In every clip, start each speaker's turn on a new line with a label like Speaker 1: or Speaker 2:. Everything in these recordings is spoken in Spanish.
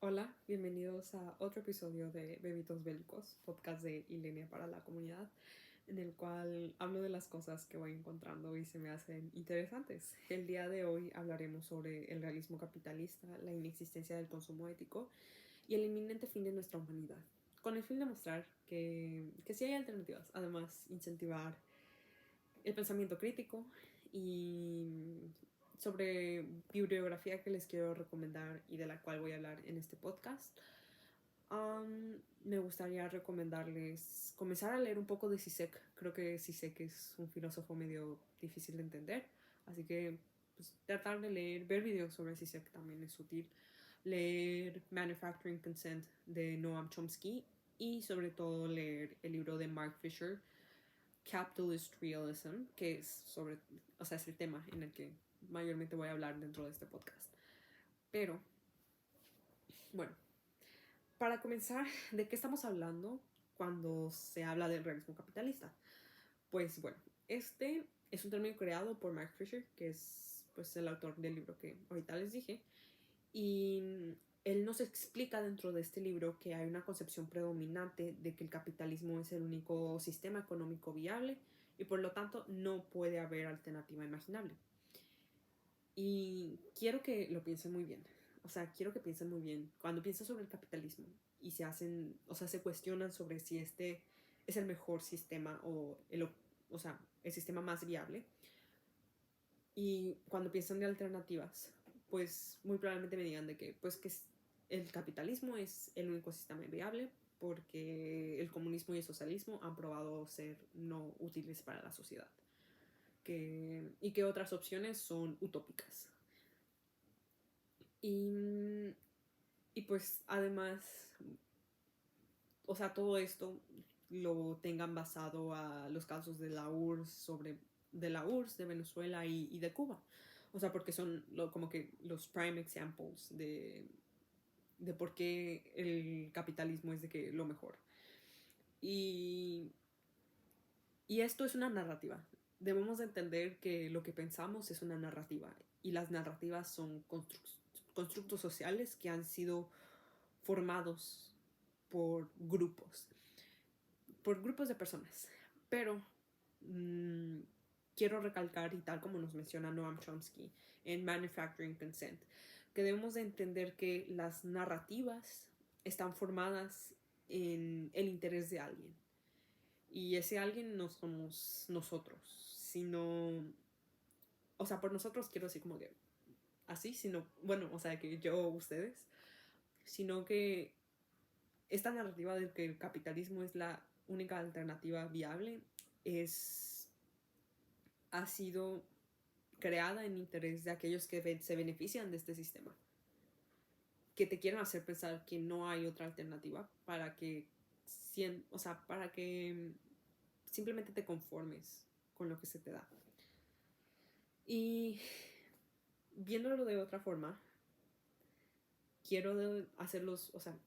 Speaker 1: Hola, bienvenidos a otro episodio de Bebitos Bélicos, podcast de Ilenia para la comunidad, en el cual hablo de las cosas que voy encontrando y se me hacen interesantes. El día de hoy hablaremos sobre el realismo capitalista, la inexistencia del consumo ético y el inminente fin de nuestra humanidad, con el fin de mostrar que sí hay alternativas, además incentivar el pensamiento crítico y sobre bibliografía que les quiero recomendar y de la cual voy a hablar en este podcast. Me gustaría recomendarles comenzar a leer un poco de Zizek. Creo que Zizek es un filósofo medio difícil de entender, así que pues, tratar de leer, ver videos sobre Zizek también es útil. Leer Manufacturing Consent de Noam Chomsky y sobre todo leer el libro de Mark Fisher, Capitalist Realism, que es sobre, o sea, es el tema en el que mayormente voy a hablar dentro de este podcast. Pero, bueno, para comenzar, ¿de qué estamos hablando cuando se habla del realismo capitalista? Pues bueno, este es un término creado por Mark Fisher, que es pues el autor del libro que ahorita les dije, y él nos explica dentro de este libro que hay una concepción predominante de que el capitalismo es el único sistema económico viable y por lo tanto no puede haber alternativa imaginable. Y quiero que lo piensen muy bien. O sea, quiero que piensen muy bien. Cuando piensan sobre el capitalismo y se hacen, o sea, se cuestionan sobre si este es el mejor sistema o sea, el sistema más viable. Y cuando piensan de alternativas, pues muy probablemente me digan de que, pues que el capitalismo es el único sistema viable porque el comunismo y el socialismo han probado ser no útiles para la sociedad. Y que otras opciones son utópicas. Y, y pues además, o sea, todo esto lo tengan basado a los casos de la URSS, de Venezuela y de Cuba. O sea, porque son como que los prime examples de por qué el capitalismo es de que lo mejor. Y, y esto es una narrativa. Debemos de entender que lo que pensamos es una narrativa y las narrativas son constructos sociales que han sido formados por grupos de personas. Pero mmm, quiero recalcar, y tal como nos menciona Noam Chomsky en Manufacturing Consent, que debemos de entender que las narrativas están formadas en el interés de alguien. Y ese alguien no somos nosotros, sino, o sea, por nosotros quiero decir como que así, sino, bueno, o sea, que yo, ustedes, sino que esta narrativa de que el capitalismo es la única alternativa viable ha sido creada en interés de aquellos que se benefician de este sistema, que te quieren hacer pensar que no hay otra alternativa o sea, para que simplemente te conformes con lo que se te da. Y viéndolo de otra forma, quiero hacerlos, o sea,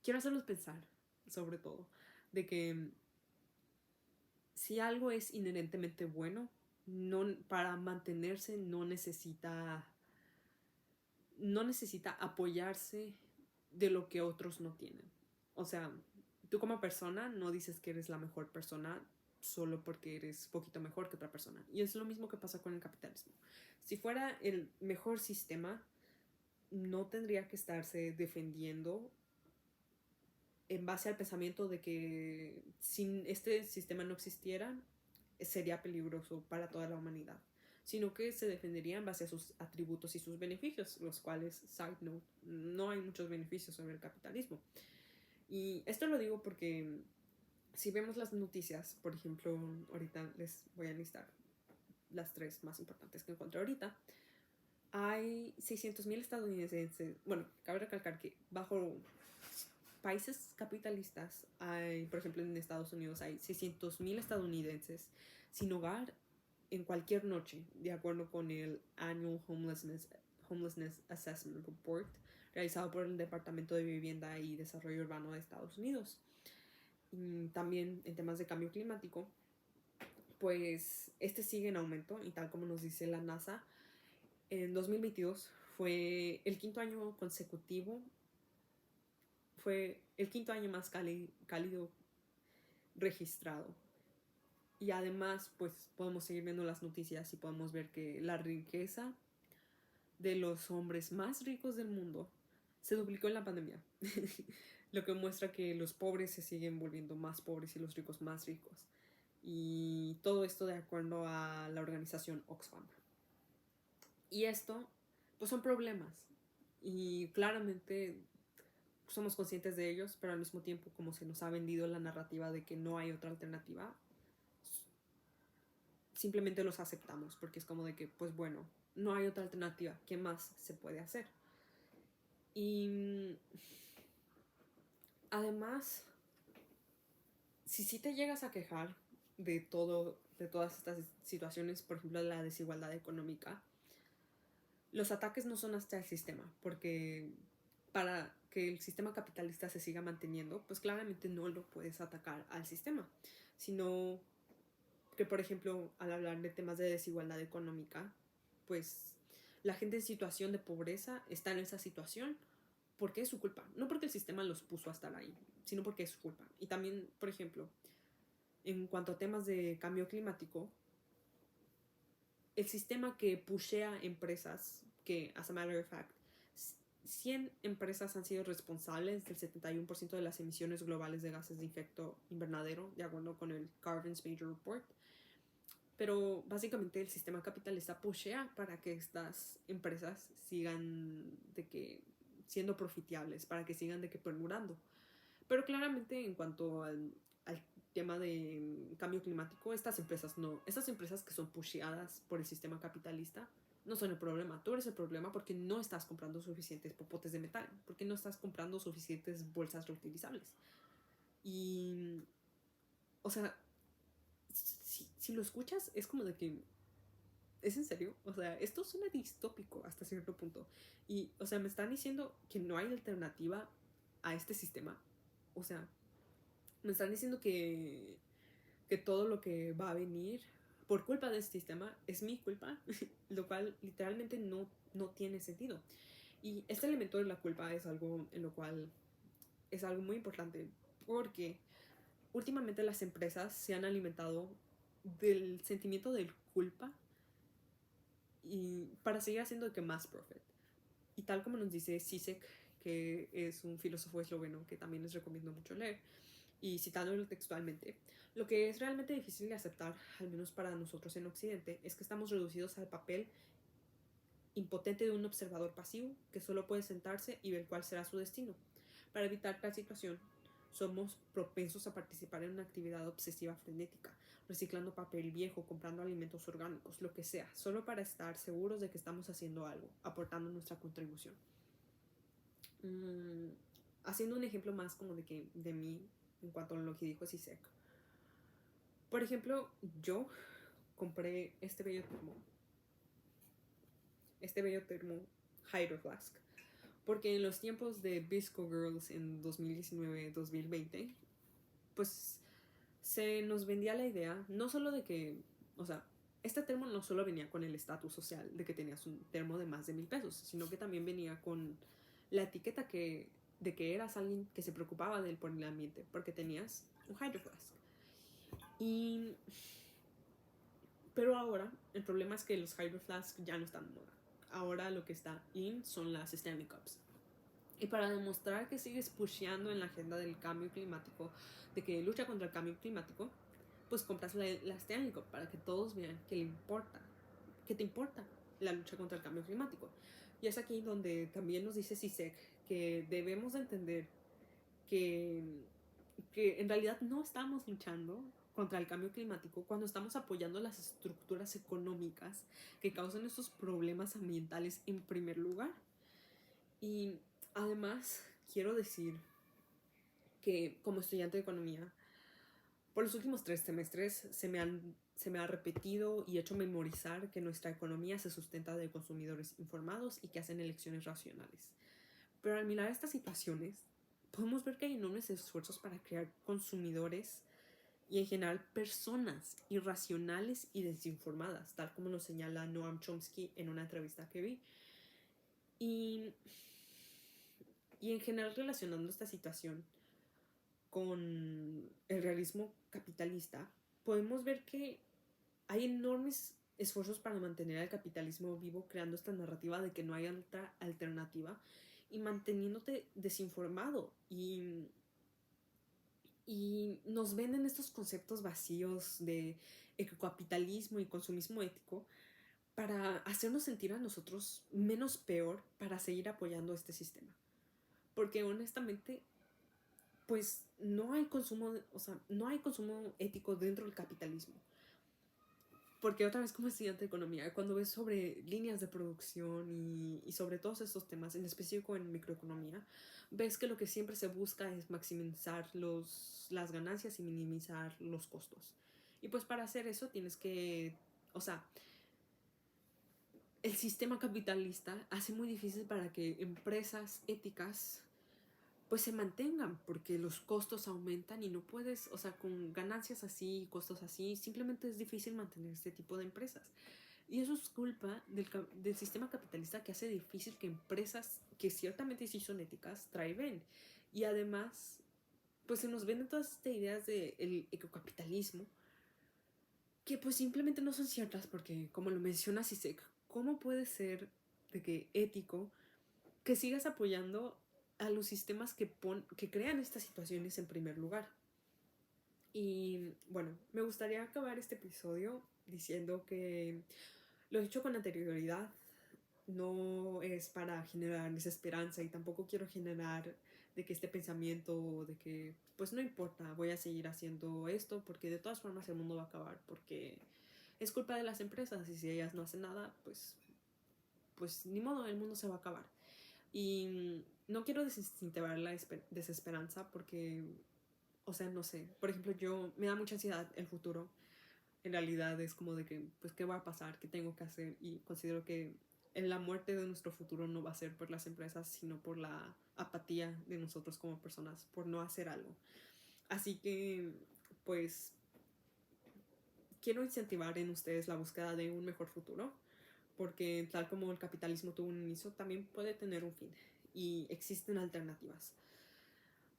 Speaker 1: quiero hacerlos pensar, sobre todo, de que si algo es inherentemente bueno, para mantenerse no necesita apoyarse de lo que otros no tienen. O sea, tú como persona no dices que eres la mejor persona solo porque eres poquito mejor que otra persona. Y es lo mismo que pasa con el capitalismo. Si fuera el mejor sistema, no tendría que estarse defendiendo en base al pensamiento de que si este sistema no existiera, sería peligroso para toda la humanidad, sino que se defendería en base a sus atributos y sus beneficios, los cuales, side note, no hay muchos beneficios sobre el capitalismo. Y esto lo digo porque si vemos las noticias, por ejemplo, ahorita les voy a listar las tres más importantes que encontré ahorita. Hay 600,000 estadounidenses, bueno, cabe recalcar que bajo países capitalistas, por ejemplo en Estados Unidos hay 600,000 estadounidenses sin hogar en cualquier noche, de acuerdo con el Annual Homelessness Assessment Report realizado por el Departamento de Vivienda y Desarrollo Urbano de Estados Unidos. Y también en temas de cambio climático, pues este sigue en aumento y tal como nos dice la NASA, En 2022 fue el quinto año consecutivo, fue el quinto año más cálido registrado. Y además, pues podemos seguir viendo las noticias y podemos ver que la riqueza de los hombres más ricos del mundo se duplicó en la pandemia. Lo que muestra que los pobres se siguen volviendo más pobres y los ricos más ricos. Y todo esto de acuerdo a la organización Oxfam. Y esto, pues son problemas. Y claramente somos conscientes de ellos, pero al mismo tiempo, como se nos ha vendido la narrativa de que no hay otra alternativa, simplemente los aceptamos, porque es como de que, pues bueno, no hay otra alternativa, ¿qué más se puede hacer? Y además, si te llegas a quejar de todas estas situaciones, por ejemplo, la desigualdad económica, los ataques no son hasta el sistema, porque para que el sistema capitalista se siga manteniendo, pues claramente no lo puedes atacar al sistema, sino que, por ejemplo, al hablar de temas de desigualdad económica, pues la gente en situación de pobreza está en esa situación porque es su culpa, no porque el sistema los puso a estar ahí, sino porque es su culpa. Y también, por ejemplo, en cuanto a temas de cambio climático, el sistema que pushea empresas, que, as a matter of fact, 100 empresas han sido responsables del 71% de las emisiones globales de gases de efecto invernadero, de acuerdo con el Carbon's Major Report. Pero básicamente el sistema capitalista pushea para que estas empresas sigan de que siendo profitables, para que sigan de que perdurando. Pero claramente en cuanto al tema de cambio climático, estas empresas que son pusheadas por el sistema capitalista no son el problema. Tú eres el problema porque no estás comprando suficientes popotes de metal, porque no estás comprando suficientes bolsas reutilizables. Y, o sea, si lo escuchas, es como de que, ¿es en serio? O sea, esto suena distópico hasta cierto punto. Y, o sea, me están diciendo que no hay alternativa a este sistema. O sea, me están diciendo que todo lo que va a venir por culpa de este sistema es mi culpa, lo cual literalmente no tiene sentido. Y este elemento de la culpa es algo en lo cual es algo muy importante, porque últimamente las empresas se han alimentado del sentimiento de culpa y para seguir haciendo de que más profit. Y tal como nos dice Zizek, que es un filósofo esloveno que también les recomiendo mucho leer, y citándolo textualmente, lo que es realmente difícil de aceptar, al menos para nosotros en Occidente, es que estamos reducidos al papel impotente de un observador pasivo que solo puede sentarse y ver cuál será su destino. Para evitar tal situación, somos propensos a participar en una actividad obsesiva frenética, reciclando papel viejo, comprando alimentos orgánicos, lo que sea, solo para estar seguros de que estamos haciendo algo, aportando nuestra contribución. Haciendo un ejemplo más como de mí en cuanto a lo que dijo Zizek. Por ejemplo, yo compré este bello termo Hydro Flask, porque en los tiempos de Bisco Girls en 2019-2020, pues se nos vendía la idea, no solo de que, o sea, este termo no solo venía con el estatus social de que tenías un termo de más de 1,000 pesos, sino que también venía con la etiqueta de que eras alguien que se preocupaba por el ambiente, porque tenías un Hydro Flask. Pero ahora, el problema es que los Hydro Flask ya no están de moda. Ahora lo que está in son las Stanley Cups. Y para demostrar que sigues pusheando en la agenda del cambio climático, de que lucha contra el cambio climático, pues compras la Stanley Cup para que todos vean que te importa la lucha contra el cambio climático. Y es aquí donde también nos dice Zizek que debemos de entender que en realidad no estamos luchando contra el cambio climático cuando estamos apoyando las estructuras económicas que causan estos problemas ambientales en primer lugar. Y además quiero decir que como estudiante de economía, por los últimos 3 semestres se me ha repetido y hecho memorizar que nuestra economía se sustenta de consumidores informados y que hacen elecciones racionales. Pero al mirar estas situaciones, podemos ver que hay enormes esfuerzos para crear consumidores y en general personas irracionales y desinformadas, tal como lo señala Noam Chomsky en una entrevista que vi. Y, y en general relacionando esta situación con el realismo capitalista, podemos ver que hay enormes esfuerzos para mantener al capitalismo vivo, creando esta narrativa de que no hay otra alternativa y manteniéndote desinformado y nos venden estos conceptos vacíos de ecocapitalismo y consumismo ético para hacernos sentir a nosotros menos peor para seguir apoyando este sistema. Porque honestamente, pues no hay consumo, o sea, no hay consumo ético dentro del capitalismo. Porque otra vez como estudiante de economía, cuando ves sobre líneas de producción y sobre todos estos temas, en específico en microeconomía, ves que lo que siempre se busca es maximizar las ganancias y minimizar los costos. Y pues para hacer eso tienes que, o sea, el sistema capitalista hace muy difícil para que empresas éticas pues se mantengan porque los costos aumentan y no puedes, o sea, con ganancias así y costos así, simplemente es difícil mantener este tipo de empresas. Y eso es culpa del sistema capitalista que hace difícil que empresas que ciertamente sí son éticas traigan. Y además, pues se nos venden todas estas ideas del ecocapitalismo que pues simplemente no son ciertas porque, como lo menciona Zizek, ¿cómo puede ser de que ético que sigas apoyando a los sistemas que crean estas situaciones en primer lugar? Y bueno, me gustaría acabar este episodio diciendo que lo he hecho con anterioridad, no es para generar desesperanza y tampoco quiero generar de que este pensamiento de que pues no importa, voy a seguir haciendo esto porque de todas formas el mundo va a acabar porque es culpa de las empresas y si ellas no hacen nada pues ni modo, el mundo se va a acabar. Y no quiero desincentivar la desesperanza porque, o sea, no sé, por ejemplo, yo me da mucha ansiedad el futuro. En realidad es como de que, pues, ¿qué va a pasar? ¿Qué tengo que hacer? Y considero que en la muerte de nuestro futuro no va a ser por las empresas, sino por la apatía de nosotros como personas, por no hacer algo. Así que, pues, quiero incentivar en ustedes la búsqueda de un mejor futuro, porque tal como el capitalismo tuvo un inicio, también puede tener un fin y existen alternativas.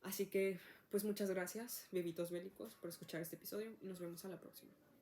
Speaker 1: Así que, pues muchas gracias, bebitos bélicos, por escuchar este episodio y nos vemos a la próxima.